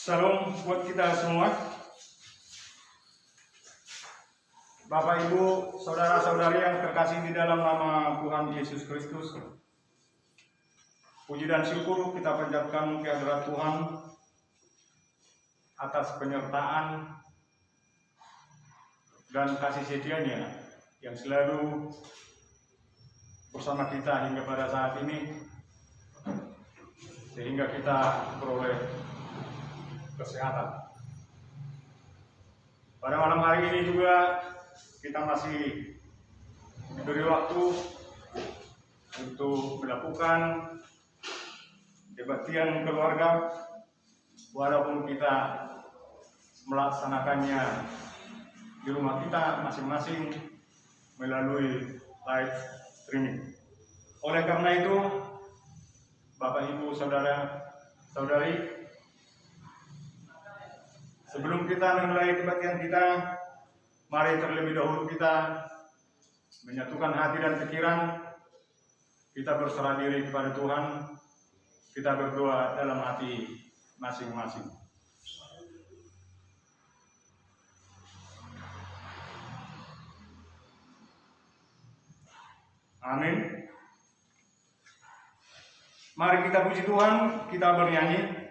Salam buat kita semua. Bapak, Ibu, saudara-saudari yang terkasih di dalam nama Tuhan Yesus Kristus. Puji dan syukur kita panjatkan kehadirat Tuhan atas penyertaan dan kasih setianya yang selalu bersama kita hingga pada saat ini, sehingga kita peroleh kesehatan. Pada malam hari ini juga kita masih diberi waktu untuk melakukan kebaktian keluarga, walaupun kita melaksanakannya di rumah kita masing-masing melalui live streaming. Oleh karena itu, Bapak, Ibu, saudara-saudari, sebelum kita memulai kebaktian kita, mari terlebih dahulu kita menyatukan hati dan pikiran, kita berserah diri kepada Tuhan, kita berdoa dalam hati masing-masing. Amin. Mari kita puji Tuhan, kita bernyanyi.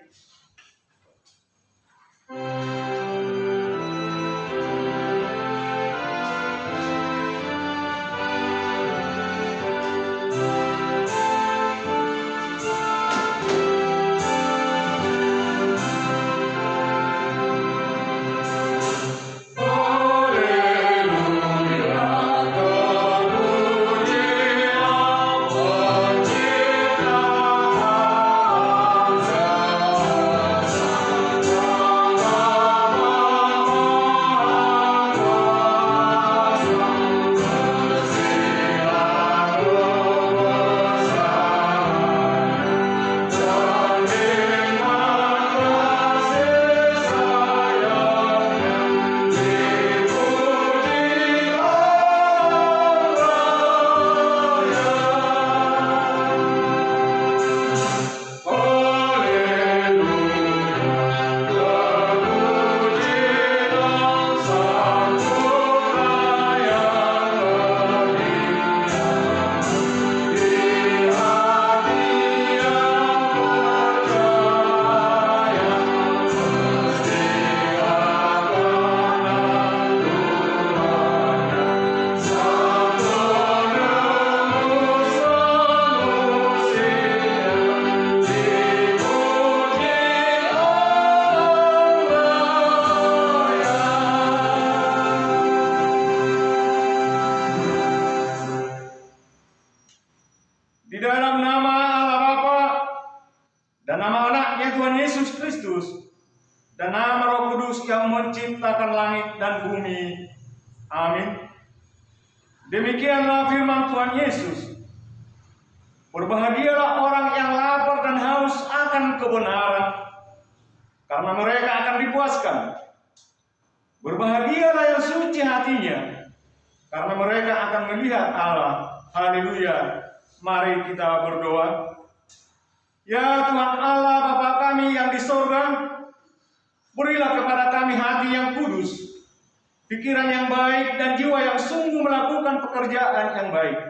Di dalam nama Allah Bapa dan nama anaknya Tuhan Yesus Kristus dan nama Roh Kudus yang menciptakan langit dan bumi. Amin. Demikianlah firman Tuhan Yesus. Berbahagialah orang yang lapar dan haus akan kebenaran, karena mereka akan dipuaskan. Berbahagialah yang suci hatinya, karena mereka akan melihat Allah. Haleluya. Mari kita berdoa. Ya Tuhan Allah, Bapa kami yang di sorga, berilah kepada kami hati yang kudus, pikiran yang baik, dan jiwa yang sungguh melakukan pekerjaan yang baik.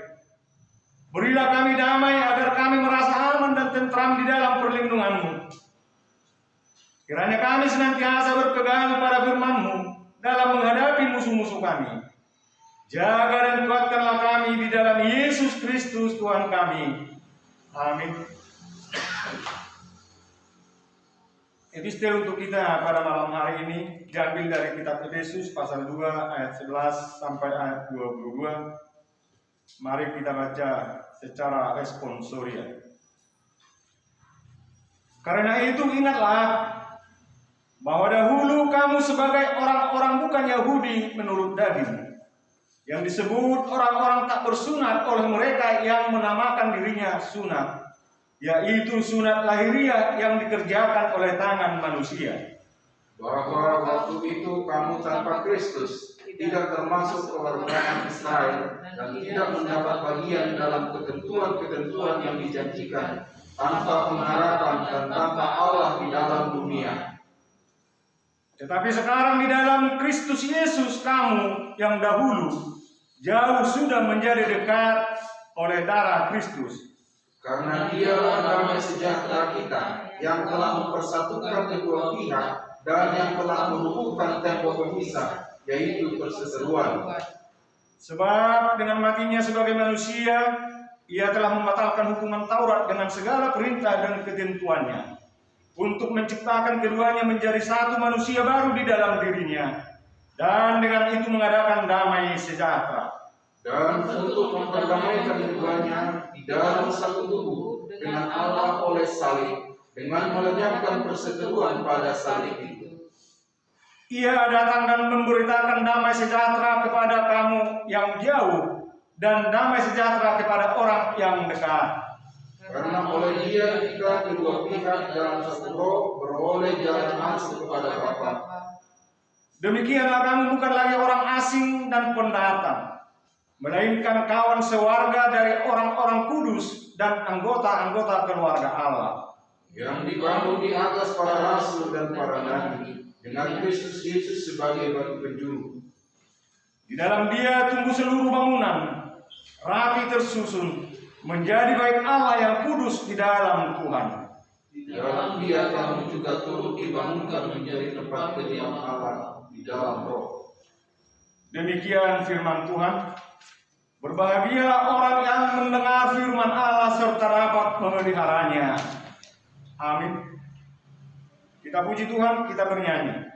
Berilah kami damai agar kami merasa aman dan tentram di dalam perlindungan-Mu. Kiranya kami senantiasa berpegang pada firman-Mu dalam menghadapi musuh-musuh kami. Jaga dan kuatkanlah kami di dalam Yesus Kristus Tuhan kami. Amin. Epistel untuk kita pada malam hari ini diambil dari kitab Efesus pasal 2 ayat 11 sampai ayat 22. Mari kita baca secara responsorial. Karena itu ingatlah bahwa dahulu kamu sebagai orang-orang bukan Yahudi menurut daging, yang disebut orang-orang tak bersunat oleh mereka yang menamakan dirinya sunat, yaitu sunat lahiriah yang dikerjakan oleh tangan manusia. Bahwa waktu itu kamu tanpa Kristus, tidak termasuk keluarga Israel, dan tidak mendapat bagian dalam ketentuan-ketentuan yang dijanjikan, tanpa pengharapan dan tanpa Allah di dalam dunia. Tetapi sekarang di dalam Kristus Yesus kamu yang dahulu jauh sudah menjadi dekat oleh darah Kristus. Karena dialah damai sejahtera kita yang telah mempersatukan kedua pihak dan yang telah melumpuhkan tembok pemisah, yaitu perseteruan. Sebab dengan matinya sebagai manusia, ia telah membatalkan hukuman Taurat dengan segala perintah dan ketentuannya, untuk menciptakan keduanya menjadi satu manusia baru di dalam dirinya, dan dengan itu mengadakan damai sejahtera. Dan untuk memperdamaikan keduanya di dalam satu tubuh dengan Allah oleh salib, dengan melenyapkan perseteruan pada salib itu. Ia datang dan memberitakan damai sejahtera kepada kamu yang jauh dan damai sejahtera kepada orang yang dekat. Karena oleh Dia kita kedua pihak dalam satu roh beroleh jalan masuk kepada Bapa. Demikianlah kamu bukan lagi orang asing dan pendatang, melainkan kawan sewarga dari orang-orang kudus dan anggota-anggota keluarga Allah, yang dibangun di atas para rasul dan para nabi, dengan Kristus Yesus sebagai batu penjuru. Di dalam Dia tumbuh seluruh bangunan, rapi tersusun, menjadi bait Allah yang kudus di dalam Tuhan. Di dalam Dia kamu juga turut dibangunkan menjadi tempat kediaman Allah di dalam roh. Demikian firman Tuhan. Berbahagialah orang yang mendengar firman Allah serta dapat memeliharanya. Amin. Kita puji Tuhan, kita bernyanyi.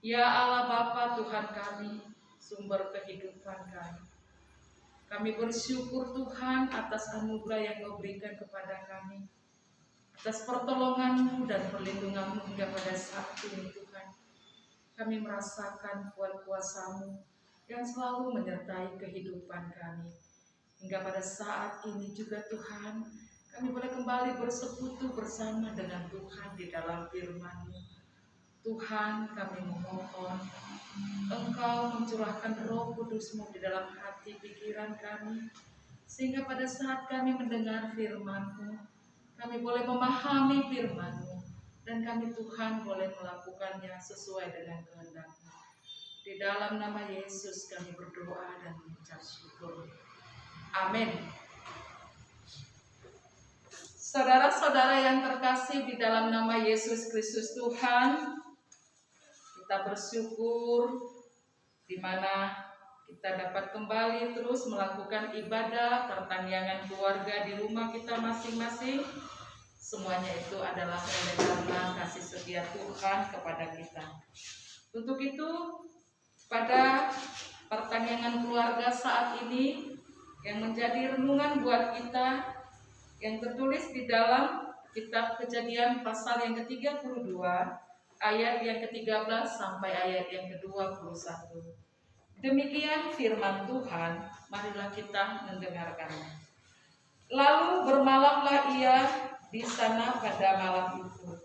Ya Allah Bapa Tuhan kami, sumber kehidupan kami. Kami bersyukur Tuhan atas anugerah yang Kau berikan kepada kami, atas pertolongan-Mu dan perlindungan-Mu hingga pada saat ini Tuhan. Kami merasakan kuasa-Mu yang selalu menyertai kehidupan kami. Hingga pada saat ini juga Tuhan, kami boleh kembali bersekutu bersama dengan Tuhan di dalam firman-Mu. Tuhan, kami memohon Engkau mencurahkan Roh Kudus-Mu di dalam hati pikiran kami, sehingga pada saat kami mendengar firman-Mu, kami boleh memahami firman-Mu, dan kami Tuhan boleh melakukannya sesuai dengan kehendak-Mu. Di dalam nama Yesus kami berdoa dan mengucap syukur. Amin. Saudara-saudara yang terkasih di dalam nama Yesus Kristus Tuhan, kita bersyukur di mana kita dapat kembali terus melakukan ibadah pertanian keluarga di rumah kita masing-masing. Semuanya itu adalah karena kasih setia Tuhan kepada kita. Untuk itu, pada pertanian keluarga saat ini yang menjadi renungan buat kita yang tertulis di dalam Kitab Kejadian pasal yang ke-32 ayat yang ke-13 sampai ayat yang ke-21. Demikian firman Tuhan, marilah kita mendengarkannya. Lalu bermalamlah ia di sana pada malam itu.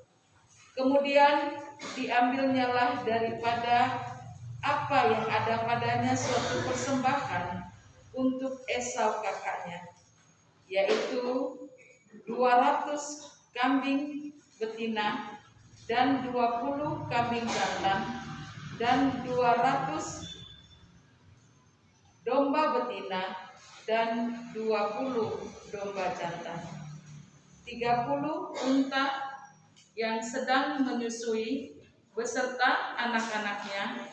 Kemudian diambilnyalah daripada apa yang ada padanya suatu persembahan untuk Esau kakaknya, yaitu 200 kambing betina dan 20 kambing jantan dan 200 domba betina dan 20 domba jantan, 30 unta yang sedang menyusui beserta anak-anaknya,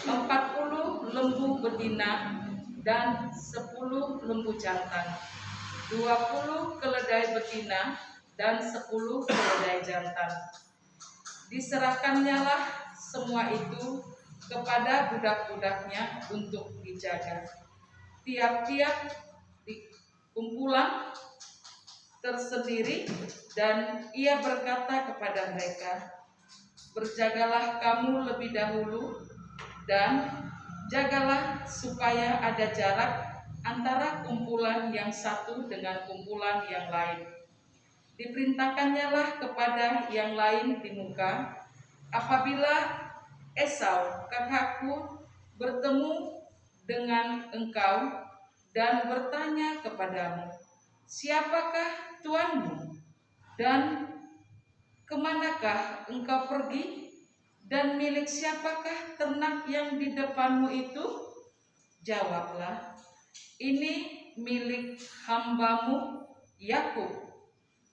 40 lembu betina dan 10 lembu jantan, 20 keledai betina dan 10 keledai jantan. Diserahkannyalah semua itu kepada budak-budaknya untuk dijaga. Tiap-tiap di kumpulan tersendiri, dan ia berkata kepada mereka, berjagalah kamu lebih dahulu dan jagalah supaya ada jarak antara kumpulan yang satu dengan kumpulan yang lain. Diperintahkannyalah kepada yang lain di muka, apabila Esau kakakku bertemu dengan engkau dan bertanya kepadamu, siapakah tuanmu dan kemanakah engkau pergi, dan milik siapakah ternak yang di depanmu itu? Jawablah, ini milik hambamu Yakub.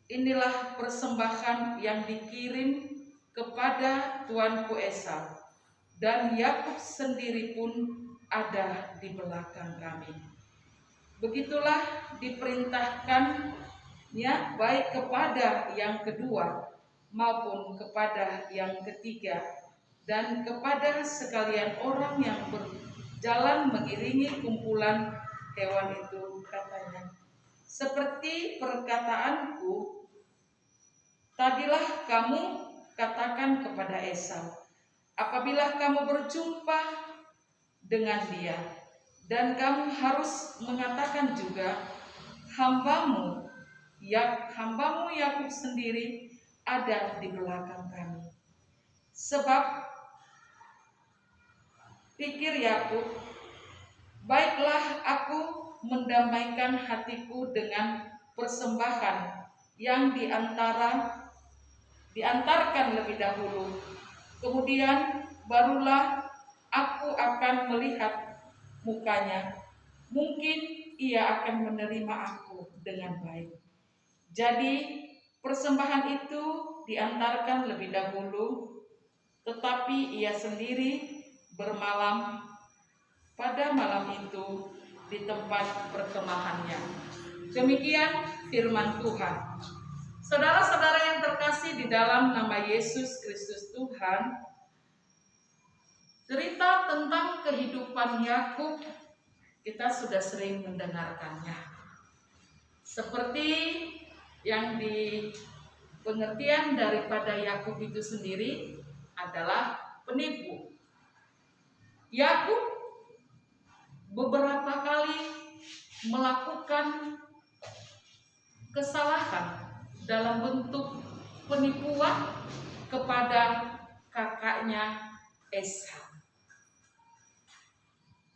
Inilah persembahan yang dikirim kepada tuanku Esau, dan Yakub sendiri pun ada di belakang kami. Begitulah diperintahkannya baik kepada yang kedua maupun kepada yang ketiga, dan kepada sekalian orang yang berjalan mengiringi kumpulan hewan itu, katanya, seperti perkataanku tadilah kamu katakan kepada Esau, apabila kamu berjumpa dengan dia, dan kamu harus mengatakan juga, hambamu Yakub sendiri ada di belakang kami. Sebab pikir Yakub, baiklah aku mendamaikan hatiku dengan persembahan yang diantarkan lebih dahulu, kemudian barulah aku akan melihat mukanya, mungkin ia akan menerima aku dengan baik. Jadi persembahan itu diantarkan lebih dahulu, tetapi ia sendiri bermalam pada malam itu di tempat perkemahannya. Demikian firman Tuhan. Saudara-saudara yang terkasih di dalam nama Yesus Kristus Tuhan, cerita tentang kehidupan Yakub kita sudah sering mendengarkannya. Seperti yang di pengertian daripada Yakub itu sendiri adalah penipu. Yakub beberapa kali melakukan kesalahan dalam bentuk penipuan kepada kakaknya Esau,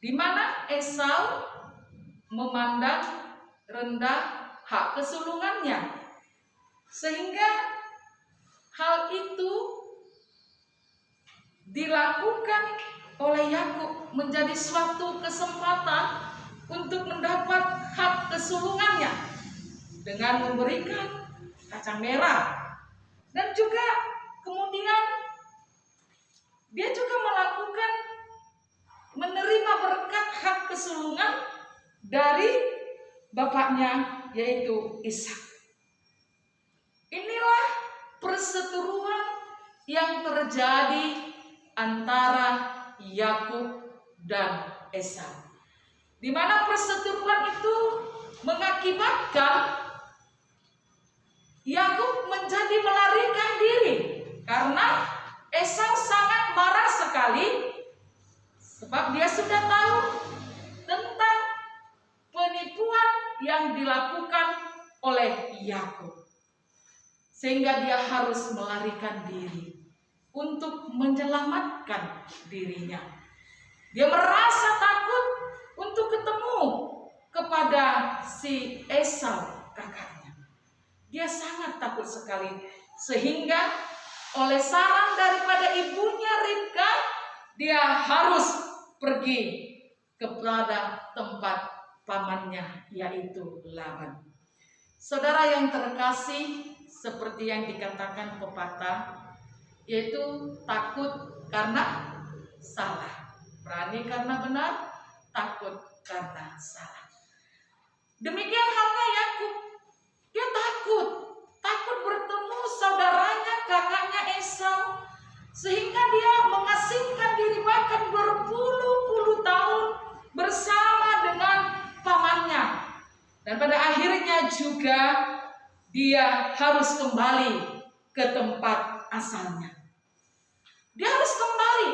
di mana Esau memandang rendah hak kesulungannya, sehingga hal itu dilakukan oleh Yakub menjadi suatu kesempatan untuk mendapat hak kesulungannya dengan memberikan kacang merah, dan juga kemudian dia juga menerima berkat hak kesulungan dari bapaknya, yaitu Ishak. Inilah perseteruan yang terjadi antara Yakub dan Esau, di mana perseteruan itu mengakibatkan Yakub menjadi menjadi melarikan diri karena Esau sangat marah sekali sebab dia sudah tahu tentang penipuan yang dilakukan oleh Yakub. Sehingga dia harus melarikan diri untuk menyelamatkan dirinya. Dia merasa takut untuk ketemu kepada si Esau kakaknya. Dia sangat takut sekali sehingga oleh saran daripada ibunya Ribka, dia harus pergi kepada tempat pamannya yaitu Laban. Saudara yang terkasih, seperti yang dikatakan pepatah, yaitu takut karena salah, berani karena benar, takut karena salah. Demikian halnya Yakub, dia takut bertemu saudaranya, kakaknya Esau, sehingga dia mengasingkan diri bahkan berpuluh-puluh tahun bersama dengan pamannya. Dan pada akhirnya juga dia harus kembali ke tempat asalnya. Dia harus kembali.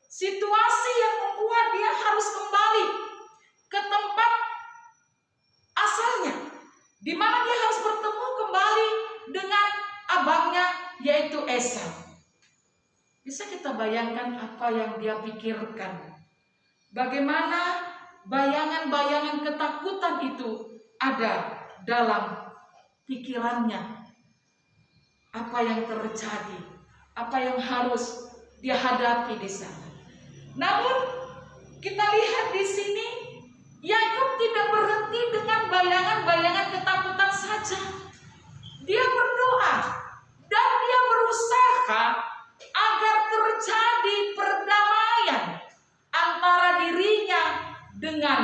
Situasi yang membuat dia harus kembali ke tempat asalnya, di mana dia harus bertemu kembali dengan abangnya yaitu Esau. Bisa kita bayangkan apa yang dia pikirkan? Bagaimana bayangan-bayangan ketakutan itu ada dalam pikirannya. Apa yang terjadi, apa yang harus dia hadapi di sana. Namun kita lihat di sini Yakub tidak berhenti dengan bayangan-bayangan ketakutan saja. Dia berdoa dan dia berusaha agar terjadi perdamaian antara dirinya dengan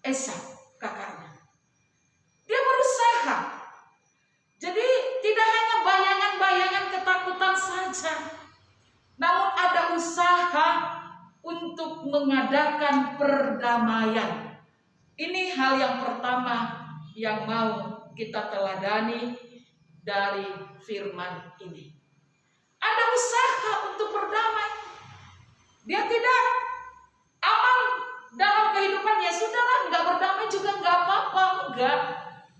Esau kakaknya. Dia berusaha. Jadi tidak hanya bayangan-bayangan ketakutan saja, namun ada usaha untuk mengadakan perdamaian. Ini hal yang pertama yang mau kita teladani dari firman ini. Ada usaha untuk berdamai. Dia tidak aman dalam kehidupannya. Sudahlah, nggak berdamai juga nggak apa-apa, enggak.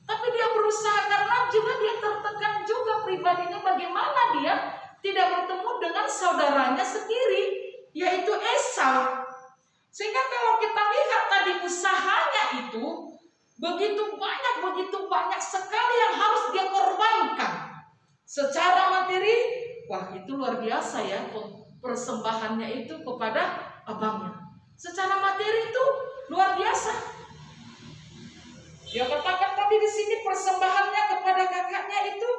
Tapi dia berusaha karena juga dia tertekan juga pribadinya, bagaimana dia tidak bertemu dengan saudaranya sendiri, yaitu Esau. Sehingga kalau kita lihat tadi usahanya itu begitu banyak sekali yang harus dia korbankan. Secara materi, wah itu luar biasa ya persembahannya itu kepada abangnya. Secara materi itu luar biasa. Dia katakan tadi di sini persembahannya kepada kakaknya itu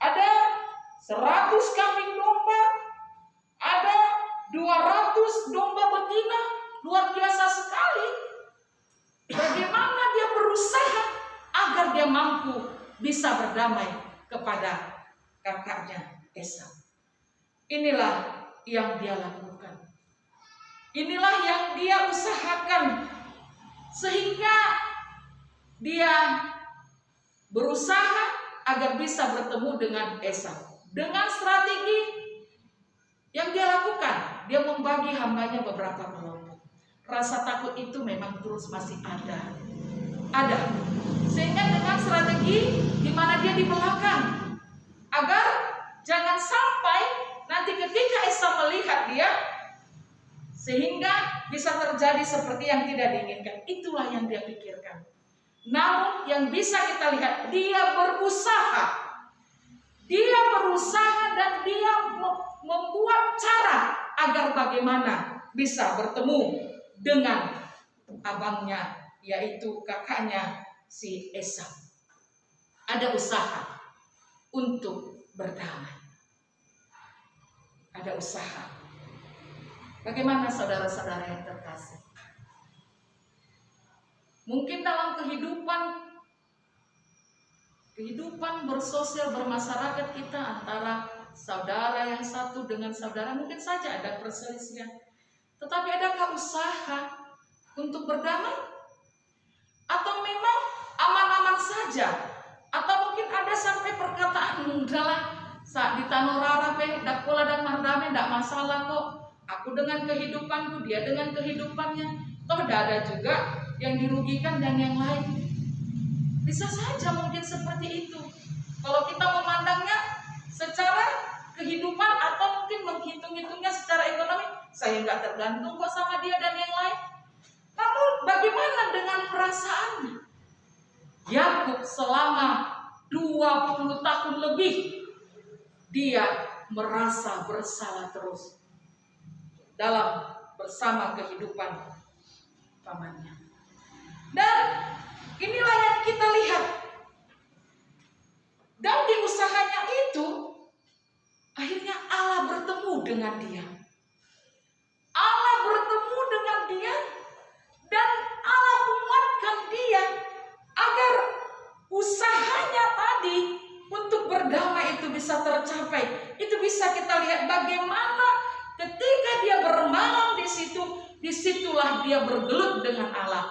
ada 100 kambing domba, ada 200 domba betina, luar biasa sekali. Bagaimana dia berusaha agar dia mampu bisa berdamai kepada kakaknya Esau. Inilah yang dia lakukan. Inilah yang dia usahakan sehingga dia berusaha agar bisa bertemu dengan Esau. Dengan strategi yang dia lakukan, dia membagi hambanya beberapa kelompok. Rasa takut itu memang terus masih ada. Sehingga dengan strategi di mana dia di belakang, agar jangan sampai nanti ketika Esau melihat dia, sehingga bisa terjadi seperti yang tidak diinginkan. Itulah yang dia pikirkan. Namun yang bisa kita lihat, dia berusaha dan dia membuat cara agar bagaimana bisa bertemu dengan abangnya, yaitu kakaknya si Esau. Ada usaha untuk berdamai. Ada usaha. Bagaimana saudara-saudara yang terkasih? Mungkin dalam kehidupan bersosial bermasyarakat kita antara saudara yang satu dengan saudara mungkin saja ada perselisihan. Tetapi adakah usaha untuk berdamai? Atau memang aman-aman saja? Atau mungkin ada pakai perkataan udahlah saat di tanorara dak pola dan mardame ndak masalah kok. Aku dengan kehidupanku, dia dengan kehidupannya. Toh ada juga yang dirugikan dan yang lain. Bisa saja mungkin seperti itu. Kalau kita memandangnya secara kehidupan atau mungkin menghitung-hitungnya secara ekonomi, saya nggak tergantung kok sama dia dan yang lain. Namun bagaimana dengan perasaannya? Yakub selama 20 tahun lebih dia merasa bersalah terus dalam bersama kehidupan pamannya. Dan inilah yang kita lihat. Dan di usahanya itu akhirnya Allah bertemu dengan dia. Allah bertemu dengan dia dan Allah menguatkan dia agar usahanya tadi untuk berdamai itu bisa tercapai. Itu bisa kita lihat bagaimana ketika dia bermalam di situ, disitulah dia bergelut dengan Allah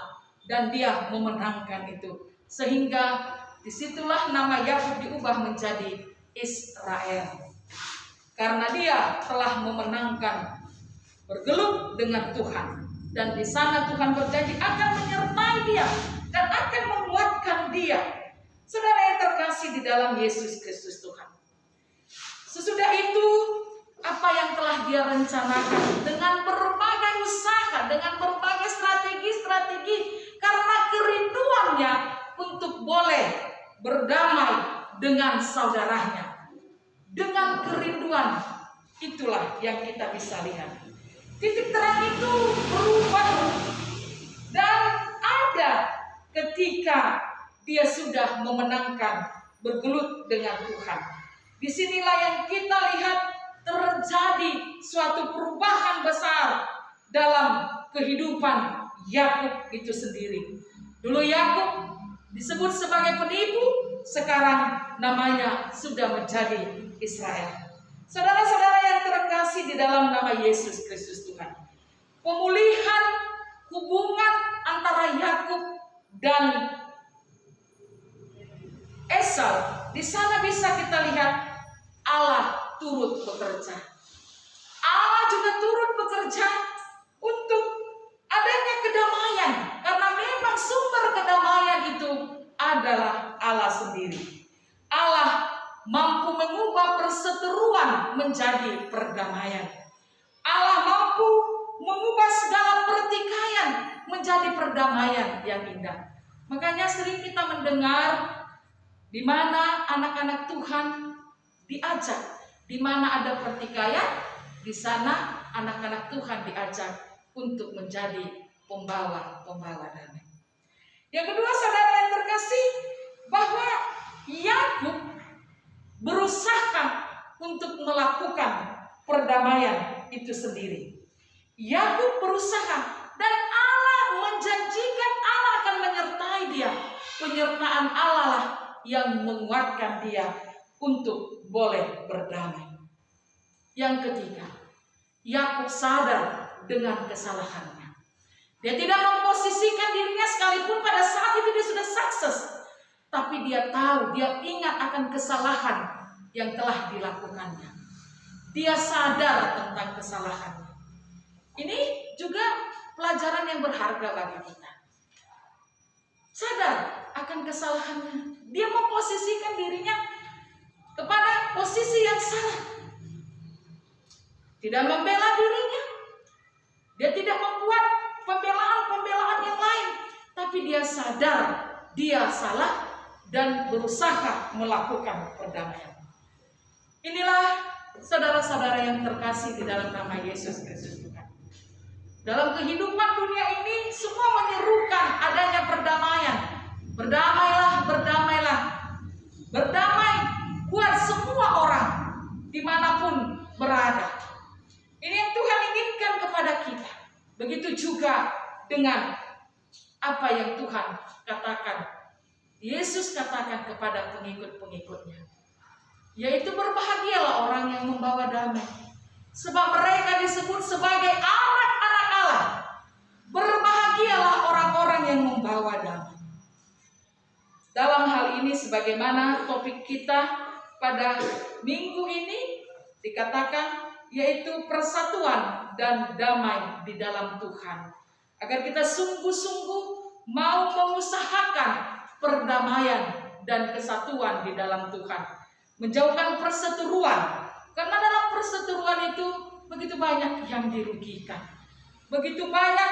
dan dia memenangkan itu. Sehingga disitulah nama Yakub diubah menjadi Israel. Karena dia telah memenangkan, bergelut dengan Tuhan. Dan di sana Tuhan berjanji akan menyertai dia dan akan menguatkan dia. Saudara yang terkasih di dalam Yesus Kristus Tuhan. Sesudah itu, apa yang telah dia rencanakan dengan berbagai usaha, dengan berbagai strategi, karena kerinduannya untuk boleh berdamai dengan saudaranya. Dengan kerinduan, itulah yang kita bisa lihat. Titik terang itu berubah dan ada ketika dia sudah memenangkan, bergelut dengan Tuhan. Disinilah yang kita lihat terjadi suatu perubahan besar dalam kehidupan Yakub itu sendiri. Dulu Yakub disebut sebagai penipu, sekarang namanya sudah menjadi Israel. Saudara-saudara yang terkasih di dalam nama Yesus Kristus Tuhan, pemulihan hubungan antara Yakub dan Esau, di sana bisa kita lihat Allah turut bekerja. Allah juga turut bekerja untuk adanya kedamaian, karena memang sumber kedamaian itu adalah Allah sendiri. Allah mampu mengubah perseteruan menjadi perdamaian. Allah mampu mengubah segala pertikaian menjadi perdamaian yang indah. Makanya sering kita mendengar di mana anak-anak Tuhan diajak, di mana ada pertikaian, di sana anak-anak Tuhan diajak untuk menjadi pembawa damai. Yang kedua, saudara yang terkasih, bahwa Yakub berusaha untuk melakukan perdamaian itu sendiri. Yakub berusaha dan Allah menjanjikan Allah akan menyertai dia. Penyertaan Allah lah yang menguatkan dia untuk boleh berdamai. Yang ketiga, Yakub sadar dengan kesalahannya. Dia tidak memposisikan dirinya sekalipun pada saat itu dia sudah sukses. Tapi dia tahu, dia ingat akan kesalahan yang telah dilakukannya. Dia sadar tentang kesalahannya. Ini juga pelajaran yang berharga bagi kita. Sadar akan kesalahannya. Dia memposisikan dirinya kepada posisi yang salah. Tidak membela dirinya. Dia tidak membuat pembelaan-pembelaan yang lain. Tapi dia sadar dia salah dan berusaha melakukan perdamaian. Inilah saudara-saudara yang terkasih di dalam nama Yesus Kristus Tuhan. Dalam kehidupan dunia ini semua menyerukan adanya perdamaian. Berdamailah, berdamailah. Berdamai buat semua orang dimanapun berada. Ini yang Tuhan inginkan kepada kita. Begitu juga dengan apa yang Tuhan katakan, Yesus katakan kepada pengikut-pengikutnya, yaitu berbahagialah orang yang membawa damai, sebab mereka disebut sebagai anak-anak Allah. Berbahagialah orang-orang yang membawa damai. Dalam hal ini sebagaimana topik kita pada minggu ini dikatakan, yaitu persatuan dan damai di dalam Tuhan. Agar kita sungguh-sungguh mau mengusahakan perdamaian dan kesatuan di dalam Tuhan. Menjauhkan perseteruan. Karena dalam perseteruan itu begitu banyak yang dirugikan. Begitu banyak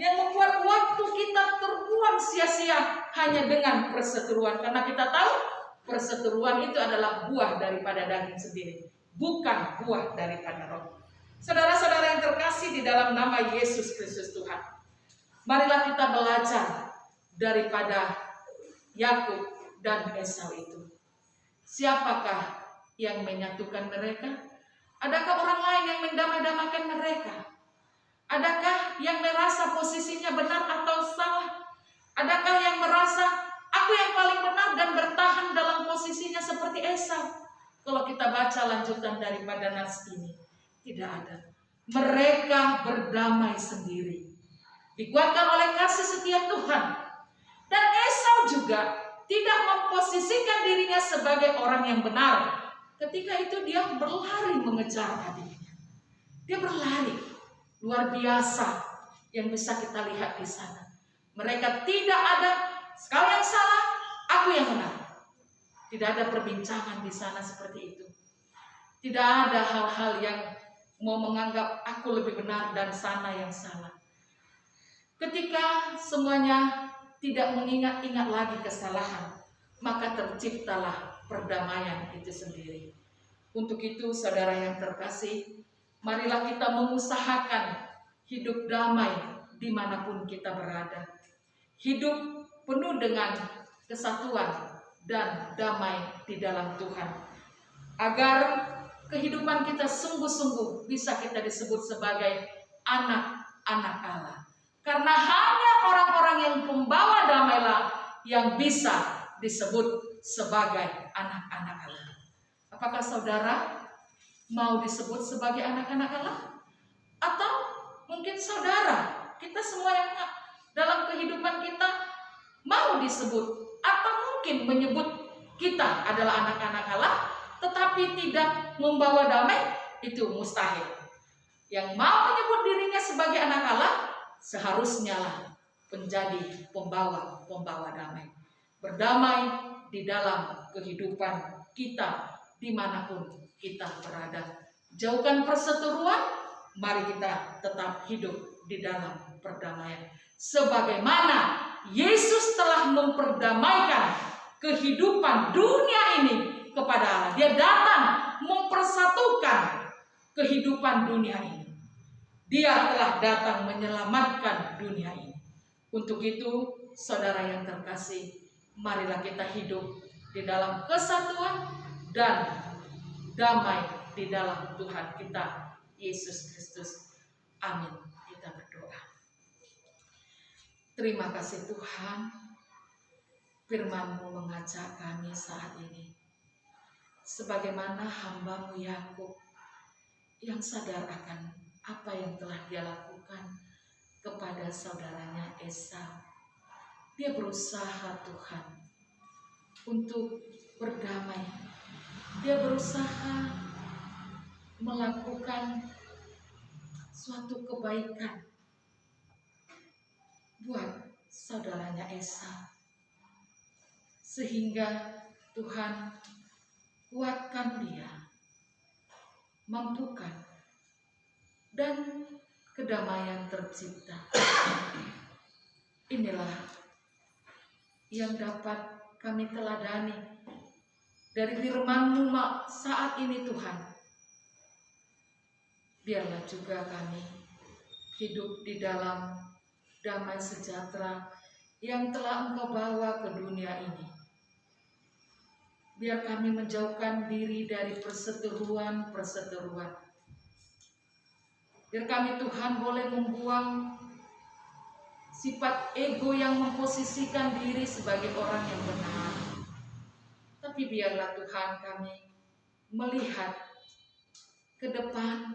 yang membuat waktu kita terbuang sia-sia hanya dengan perseteruan. Karena kita tahu perseteruan itu adalah buah daripada daging sendiri, bukan buah daripada roh. Saudara-saudara yang terkasih di dalam nama Yesus Kristus Tuhan, marilah kita belajar daripada Yakub dan Esau itu. Siapakah yang menyatukan mereka? Adakah orang lain yang mendamai-damaikan mereka? Adakah yang merasa posisinya benar atau salah? Adakah yang merasa aku yang paling benar dan bertahan dalam posisinya seperti Esau? Kalau kita baca lanjutan daripada nas ini, tidak ada. Mereka berdamai sendiri, dikuatkan oleh kasih setia Tuhan. Dan Esau juga tidak memposisikan dirinya sebagai orang yang benar. Ketika itu dia berlari mengejar adiknya. Dia berlari luar biasa yang bisa kita lihat di sana. Mereka tidak ada sekali yang salah, aku yang benar. Tidak ada perbincangan di sana seperti itu. Tidak ada hal-hal yang mau menganggap aku lebih benar dan sana yang salah. Ketika semuanya tidak mengingat-ingat lagi kesalahan, maka terciptalah perdamaian itu sendiri. Untuk itu, saudara yang terkasih, marilah kita mengusahakan hidup damai dimanapun kita berada. Hidup penuh dengan kesatuan dan damai di dalam Tuhan. Agar kehidupan kita sungguh-sungguh bisa kita disebut sebagai anak-anak Allah. Karena hanya orang-orang yang pembawa damailah yang bisa disebut sebagai anak-anak Allah. Apakah saudara mau disebut sebagai anak-anak Allah? Atau mungkin saudara, kita semua yang dalam kehidupan kita mau disebut atau mungkin menyebut kita adalah anak-anak Allah, tetapi tidak membawa damai, itu mustahil. Yang mau menyebut dirinya sebagai anak Allah, seharusnya lah menjadi pembawa damai. Berdamai di dalam kehidupan kita dimanapun kita berada. Jauhkan perseteruan, mari kita tetap hidup di dalam perdamaian. Sebagaimana Yesus telah memperdamaikan kehidupan dunia ini kepada Allah. Dia datang mempersatukan kehidupan dunia ini. Dia telah datang menyelamatkan dunia ini. Untuk itu, saudara yang terkasih, marilah kita hidup di dalam kesatuan dan damai di dalam Tuhan kita, Yesus Kristus. Amin. Kita berdoa. Terima kasih Tuhan, firman-Mu mengajak kami saat ini. Sebagaimana hamba-Mu Yakub yang sadar akan apa yang telah dia lakukan kepada saudaranya Esau. Dia berusaha Tuhan untuk berdamai. Dia berusaha melakukan suatu kebaikan buat saudaranya Esau. Sehingga Tuhan kuatkan dia, mampukan, dan kedamaian tercipta. Inilah yang dapat kami teladani dari firman-Mu saat ini Tuhan. Biarlah juga kami hidup di dalam damai sejahtera yang telah Engkau bawa ke dunia ini. Biar kami menjauhkan diri dari perseteruan. Biar kami Tuhan boleh membuang sifat ego yang memposisikan diri sebagai orang yang benar. Tapi biarlah Tuhan kami melihat ke depan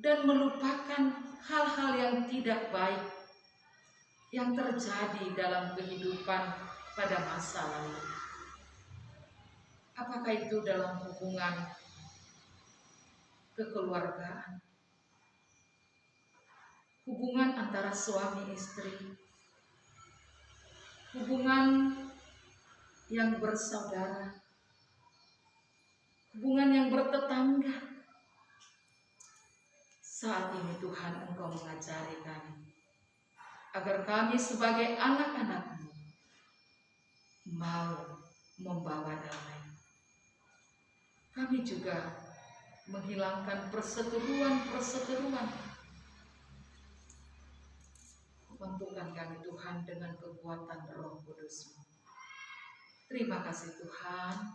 dan melupakan hal-hal yang tidak baik. yang terjadi dalam kehidupan pada masa lalu. Apakah itu dalam hubungan kekeluargaan, hubungan antara suami istri, hubungan yang bersaudara, hubungan yang bertetangga. Saat ini Tuhan, Engkau mengajari kami agar kami sebagai anak-anak-Mu mau membawa damai. Kami juga menghilangkan perseteruan. Mampukan kami Tuhan dengan kekuatan Roh Kudus-Mu. Terima kasih Tuhan.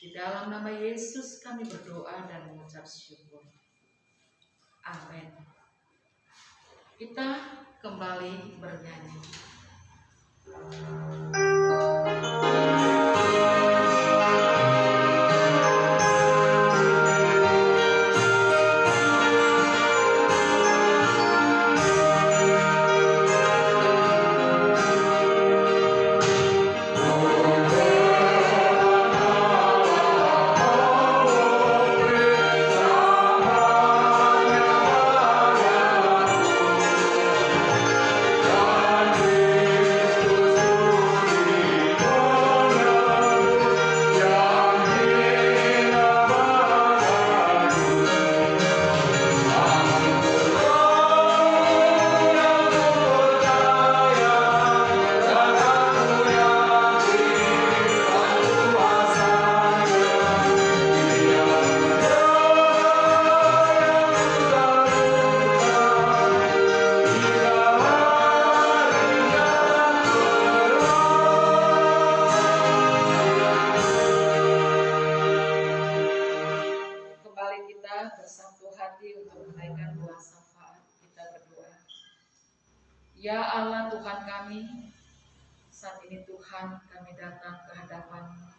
Di dalam nama Yesus kami berdoa dan mengucap syukur. Amin. Kita kembali bernyanyi. Ya Allah Tuhan kami, saat ini Tuhan kami datang ke hadapan-Mu,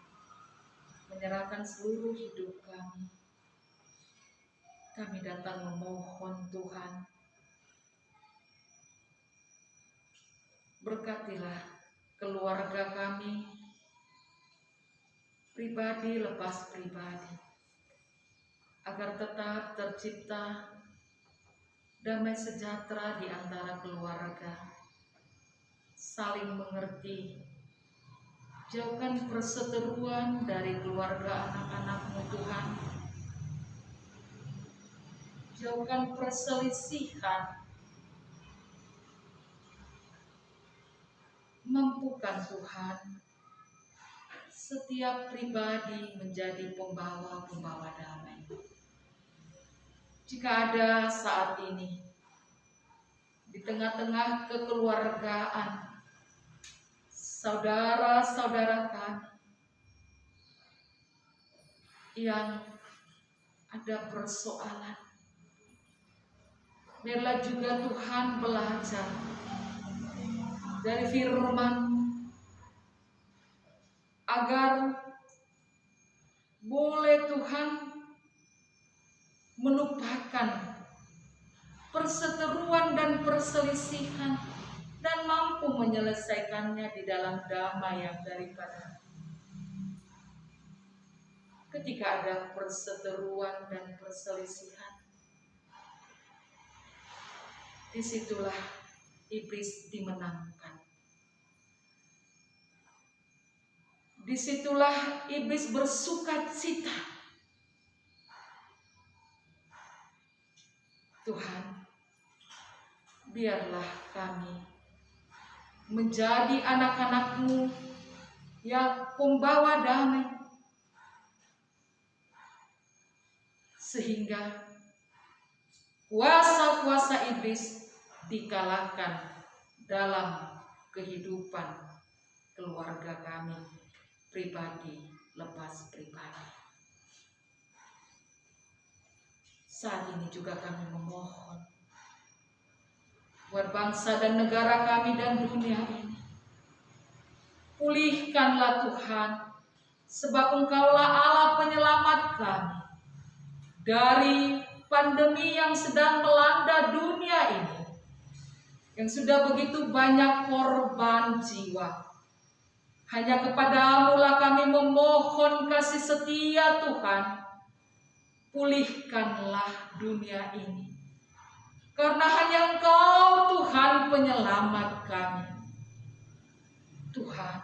menyerahkan seluruh hidup kami. Kami datang memohon Tuhan, berkatilah keluarga kami, pribadi lepas pribadi, agar tetap tercipta damai sejahtera di antara keluarga, saling mengerti. Jauhkan perseteruan dari keluarga anak-anak-Mu Tuhan. Jauhkan perselisihan. Mampukan Tuhan setiap pribadi menjadi pembawa damai. Jika ada saat ini di tengah-tengah kekeluargaan saudara-saudara kami yang ada persoalan, biarlah juga Tuhan belajar dari firman agar boleh Tuhan melupakan perseteruan dan perselisihan dan mampu menyelesaikannya di dalam damai yang daripada. Ketika ada perseteruan dan perselisihan, disitulah iblis dimenangkan. Disitulah iblis bersukacita. Tuhan, biarlah kami menjadi anak-anak-Mu yang pembawa damai, sehingga kuasa-kuasa iblis dikalahkan dalam kehidupan keluarga kami, pribadi lepas pribadi. Saat ini juga kami memohon buat bangsa dan negara kami dan dunia ini. Pulihkanlah Tuhan, sebab Engkaulah Allah penyelamat kami dari pandemi yang sedang melanda dunia ini. yang sudah begitu banyak korban jiwa. Hanya kepadamu lah kami memohon kasih setia Tuhan. Pulihkanlah dunia ini. Karena hanya Engkau Tuhan penyelamat kami. Tuhan,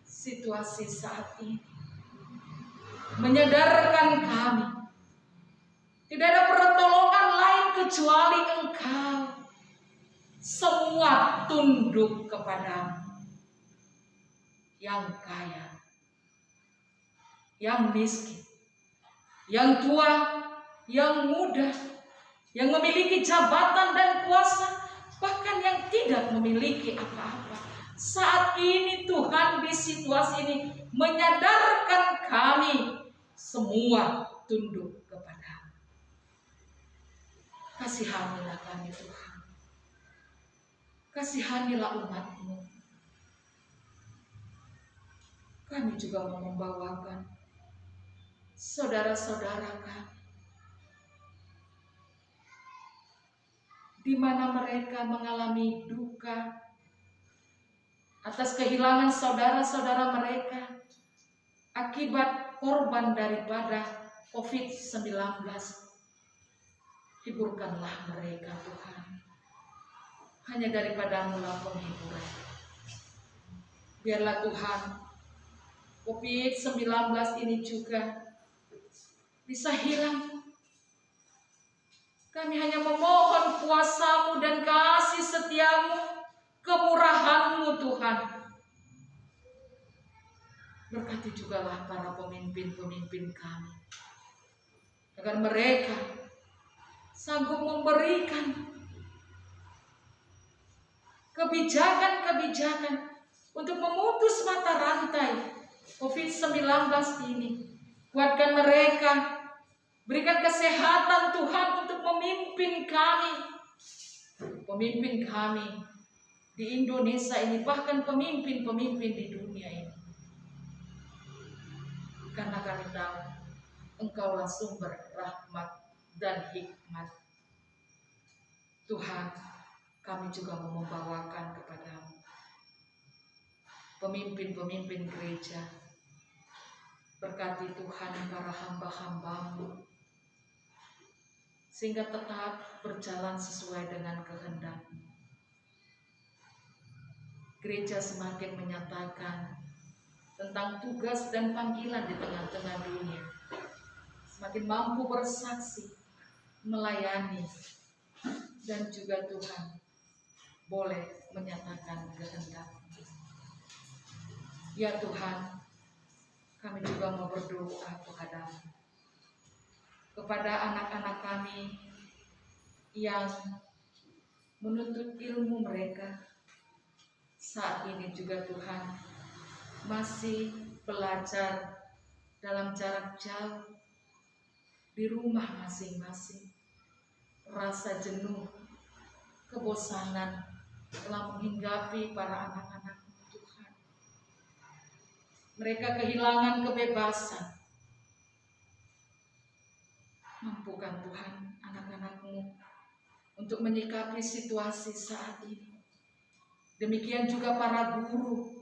situasi saat ini menyadarkan kami. Tidak ada pertolongan lain kecuali Engkau. Semua tunduk kepadamu. Yang kaya, yang miskin, yang tua, yang muda, yang memiliki jabatan dan kuasa, bahkan yang tidak memiliki apa-apa. Saat ini Tuhan di situasi ini menyadarkan kami semua tunduk kepadamu. Kasihanilah kami Tuhan. Kasihanilah umat-Mu. Kami juga mau membawakan saudara-saudara kami, di mana mereka mengalami duka atas kehilangan saudara-saudara mereka akibat korban daripada COVID-19. Hiburkanlah mereka Tuhan. Hanya daripada-Mu lah penghiburan. Biarlah Tuhan, COVID-19 ini juga bisa hilang. Kami hanya memohon kuasa-Mu dan kasih setia-Mu, kemurahan-Mu Tuhan. Berkati jugalah para pemimpin-pemimpin kami, agar mereka sanggup memberikan kebijakan-kebijakan untuk memutus mata rantai COVID-19 ini. Kuatkan mereka, berikan kesehatan Tuhan untuk memimpin kami di Indonesia ini, bahkan pemimpin-pemimpin di dunia ini. Karena kami tahu Engkaulah sumber rahmat dan hikmat. Tuhan, kami juga mau membawakan kepadamu pemimpin-pemimpin gereja. Berkati Tuhan para hamba-hamba-Mu, sehingga tetap berjalan sesuai dengan kehendak-Mu. Gereja semakin menyatakan tentang tugas dan panggilan di tengah-tengah dunia. Semakin mampu bersaksi, melayani, dan juga Tuhan boleh menyatakan kehendak-Mu. Ya Tuhan, kami juga mau berdoa kepadamu, kepada anak-anak kami yang menuntut ilmu mereka saat ini juga Tuhan masih belajar dalam jarak jauh di rumah masing-masing. Rasa jenuh, kebosanan telah menghinggapi para anak-anak Tuhan. Mereka kehilangan kebebasan. Mampukan Tuhan anak-anak-Mu untuk menyikapi situasi saat ini. Demikian juga para guru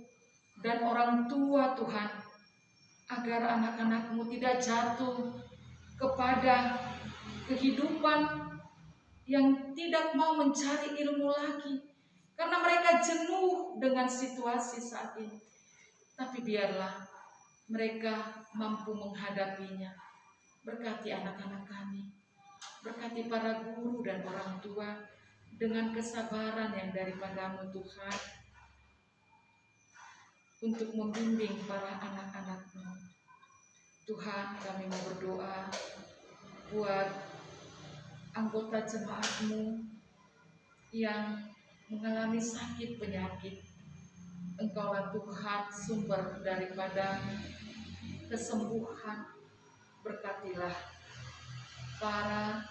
dan orang tua Tuhan, agar anak-anak-Mu tidak jatuh kepada kehidupan yang tidak mau mencari ilmu lagi, karena mereka jenuh dengan situasi saat ini. Tapi biarlah mereka mampu menghadapinya. Berkati anak-anak kami, berkati para guru dan orang tua dengan kesabaran yang daripada-Mu Tuhan, untuk membimbing para anak-anak-Mu. Tuhan, kami mau berdoa buat anggota jemaat-Mu yang mengalami sakit penyakit. Engkaulah Tuhan sumber daripada kesembuhan. Berkatilah para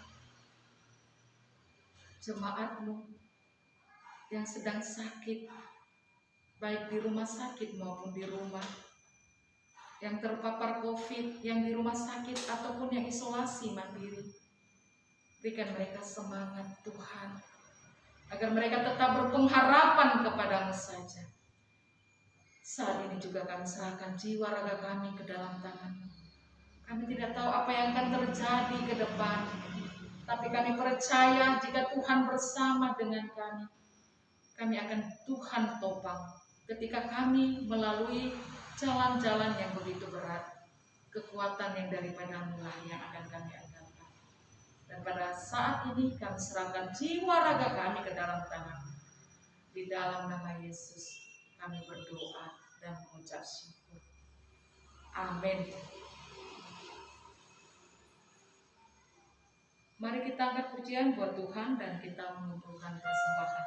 jemaat-Mu yang sedang sakit, baik di rumah sakit maupun di rumah, yang terpapar COVID, yang di rumah sakit ataupun yang isolasi mandiri. Berikan mereka semangat Tuhan, agar mereka tetap berpengharapan kepadamu saja. Saat ini juga kami serahkan jiwa raga kami ke dalam tangan-Mu. Kami tidak tahu apa yang akan terjadi ke depan, tapi kami percaya jika Tuhan bersama dengan kami, kami akan Tuhan topang ketika kami melalui jalan-jalan yang begitu berat. Kekuatan yang daripada-Mu lah yang akan kami andalkan. Dan pada saat ini kami serahkan jiwa raga kami ke dalam tangan-Mu. Di dalam nama Yesus kami berdoa dan mengucap syukur. Amin. Mari kita angkat pujian buat Tuhan dan kita mengumpulkan persembahan.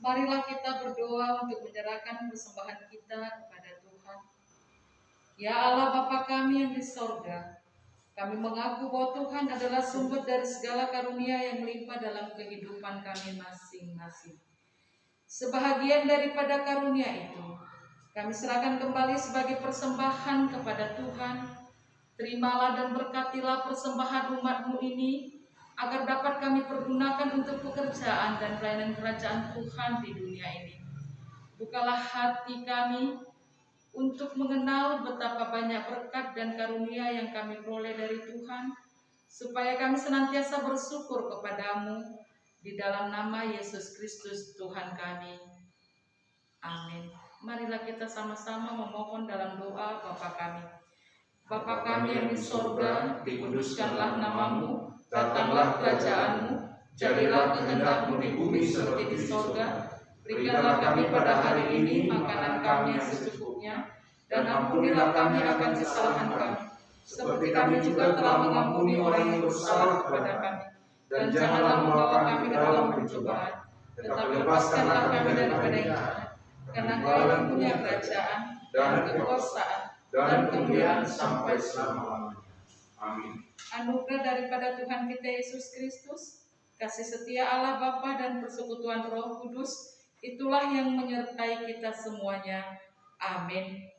Marilah kita berdoa untuk menyerahkan persembahan kita kepada Tuhan. Ya Allah Bapa kami yang di sorga, kami mengaku bahwa Tuhan adalah sumber dari segala karunia yang melimpah dalam kehidupan kami masing-masing. Sebahagian daripada karunia itu, kami serahkan kembali sebagai persembahan kepada Tuhan. Terimalah dan berkatilah persembahan umat-Mu ini, agar dapat kami pergunakan untuk pekerjaan dan pelayanan kerajaan Tuhan di dunia ini. Bukalah hati kami untuk mengenal betapa banyak berkat dan karunia yang kami peroleh dari Tuhan, supaya kami senantiasa bersyukur kepada-Mu di dalam nama Yesus Kristus Tuhan kami. Amin. Marilah kita sama-sama memohon dalam doa Bapa kami. Bapa kami yang di sorga, dikuduskanlah nama-Mu, datanglah kerajaan-Mu, jadilah kehendak-Mu di bumi seperti di sorga. Berikanlah kami pada hari ini makanan kami yang secukupnya, dan ampunilah kami akan kesalahan kami, seperti kami juga telah mengampuni orang yang bersalah kepada kami. Dan janganlah membawa kami ke dalam pencobaan, tetapi lepaskanlah kami daripada yang jahat. Karena Engkau yang punya kerajaan dan kekuasaan dan kemuliaan sampai selama-lamanya. Amin. Anugerah daripada Tuhan kita Yesus Kristus, kasih setia Allah Bapa dan persekutuan Roh Kudus, itulah yang menyertai kita semuanya. Amin.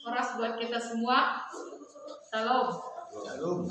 Horas buat kita semua. Salam. Shalom.